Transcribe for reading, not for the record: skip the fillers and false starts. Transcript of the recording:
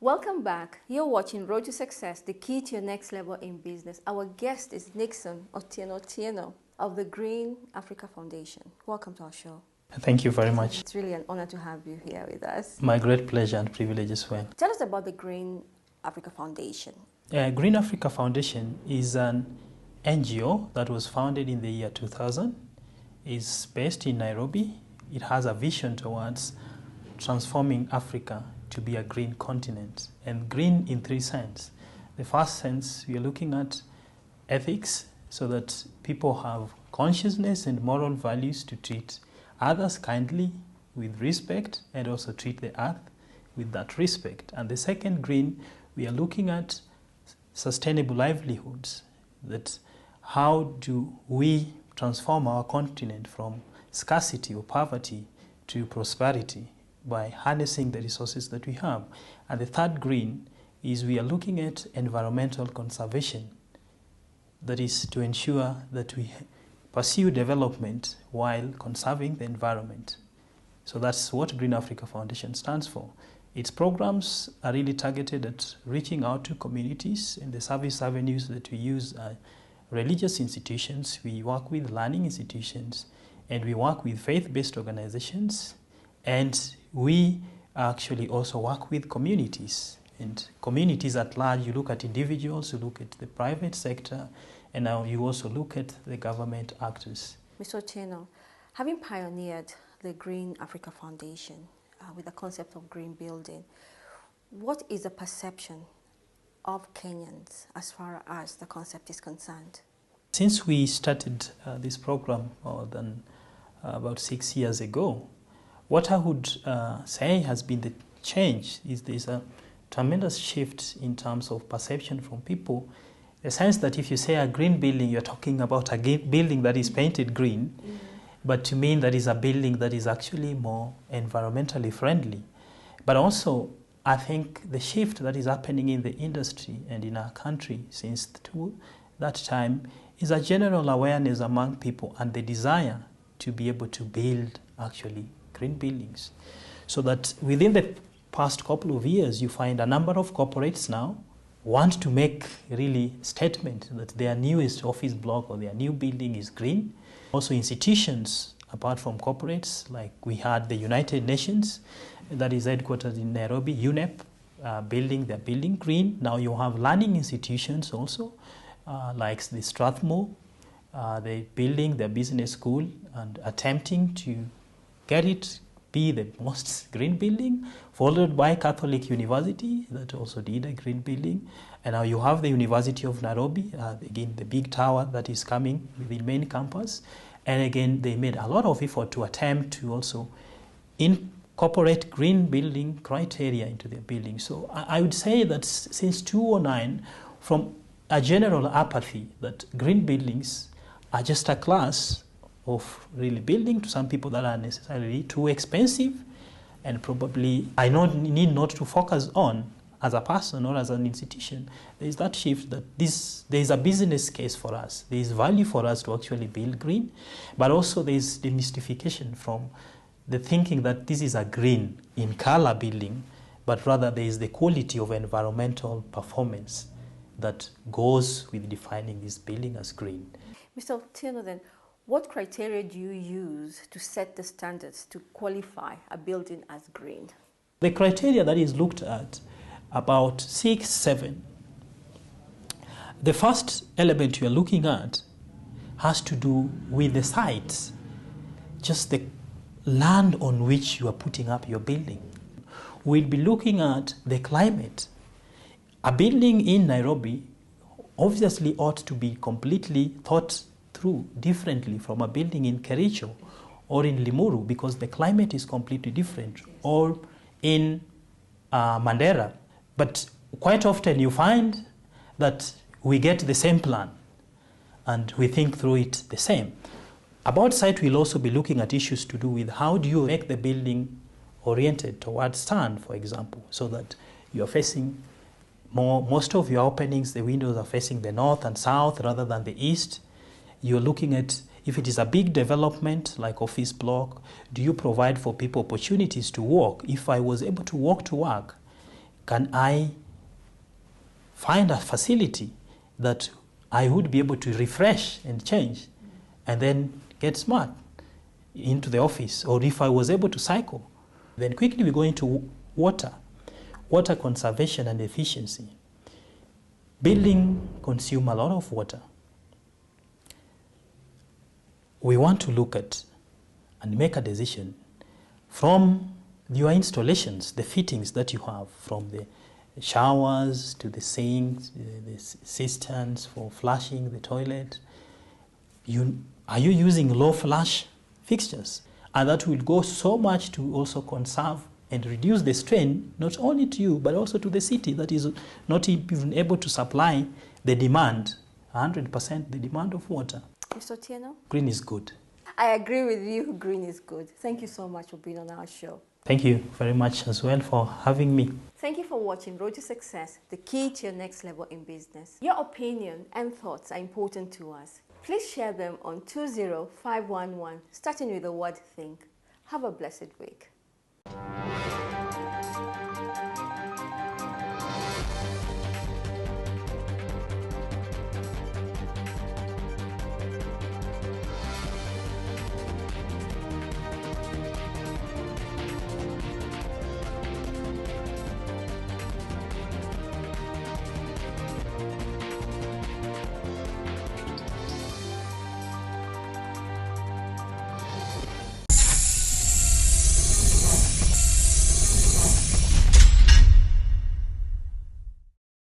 Welcome back. You're watching Road to Success, the key to your next level in business. Our guest is Nixon Otieno of the Green Africa Foundation. Welcome to our show. Thank you very much. It's really an honor to have you here with us. My great pleasure and privilege as well. Tell us about the Green Africa Foundation. Green Africa Foundation is an NGO that was founded in the year 2000. It's based in Nairobi. It has a vision towards transforming Africa to be a green continent, and green in three senses. The first sense, we are looking at ethics, so that people have consciousness and moral values to treat others kindly, with respect, and also treat the earth with that respect. And the second green, we are looking at sustainable livelihoods, that how do we transform our continent from scarcity or poverty to prosperity by harnessing the resources that we have. And the third green is we are looking at environmental conservation, that is to ensure that we pursue development while conserving the environment. So that's what Green Africa Foundation stands for. Its programs are really targeted at reaching out to communities, and the service avenues that we use are religious institutions, we work with learning institutions, and we work with faith-based organizations, and we actually also work with communities. And communities at large, you look at individuals, you look at the private sector, and now you also look at the government actors. Mr. Otieno, having pioneered the Green Africa Foundation with the concept of green building, what is the perception of Kenyans as far as the concept is concerned? Since we started this program more than about 6 years ago, what I would say has been the change is there's a tremendous shift in terms of perception from people. The sense that if you say a green building, you're talking about a building that is painted green, but to mean that is a building that is actually more environmentally friendly. But also, I think the shift that is happening in the industry and in our country since that time is a general awareness among people and the desire to be able to build actually green buildings. So that within the past couple of years, you find a number of corporates now want to make really statement that their newest office block or their new building is green. Also institutions, apart from corporates, like we had the United Nations, that is headquartered in Nairobi, UNEP, they're building green. Now you have learning institutions also, like the Strathmore, they're building their business school and attempting to get it be the most green building, followed by Catholic University that also did a green building. And now you have the University of Nairobi, again the big tower that is coming within main campus. And again, they made a lot of effort to attempt to also incorporate green building criteria into their building. So I would say that since 2009, from a general apathy that green buildings are just a class of really building to some people that are necessarily too expensive and probably I need not to focus on as a person or as an institution. There is that shift that there is a business case for us. There is value for us to actually build green, but also there is demystification from the thinking that this is a green in color building, but rather there is the quality of environmental performance that goes with defining this building as green. Mr. Otieno, then, what criteria do you use to set the standards to qualify a building as green? The criteria that is looked at, about 6, 7. The first element you are looking at has to do with the site, just the land on which you are putting up your building. We'll be looking at the climate. A building in Nairobi obviously ought to be completely thought through differently from a building in Kericho or in Limuru, because the climate is completely different, or in Mandera. But quite often you find that we get the same plan and we think through it the same. About site, we'll also be looking at issues to do with how do you make the building oriented towards sun, for example, so that you are facing most of your openings, the windows are facing the north and south rather than the east. You're looking at, if it is a big development like office block, do you provide for people opportunities to walk? If I was able to walk to work, can I find a facility that I would be able to refresh and change and then get smart into the office? Or if I was able to cycle, then quickly we go into water conservation and efficiency. Building consume a lot of water. We want to look at and make a decision from your installations, the fittings that you have, from the showers to the sinks, the cisterns for flushing the toilet. Are you using low flush fixtures? And that will go so much to also conserve and reduce the strain, not only to you, but also to the city that is not even able to supply the demand, 100% the demand of water. Mr. Otieno? Green is good. I agree with you, green is good. Thank you so much for being on our show. Thank you very much as well for having me. Thank you for watching Road to Success, the key to your next level in business. Your opinion and thoughts are important to us. Please share them on 20511, starting with the word think. Have a blessed week.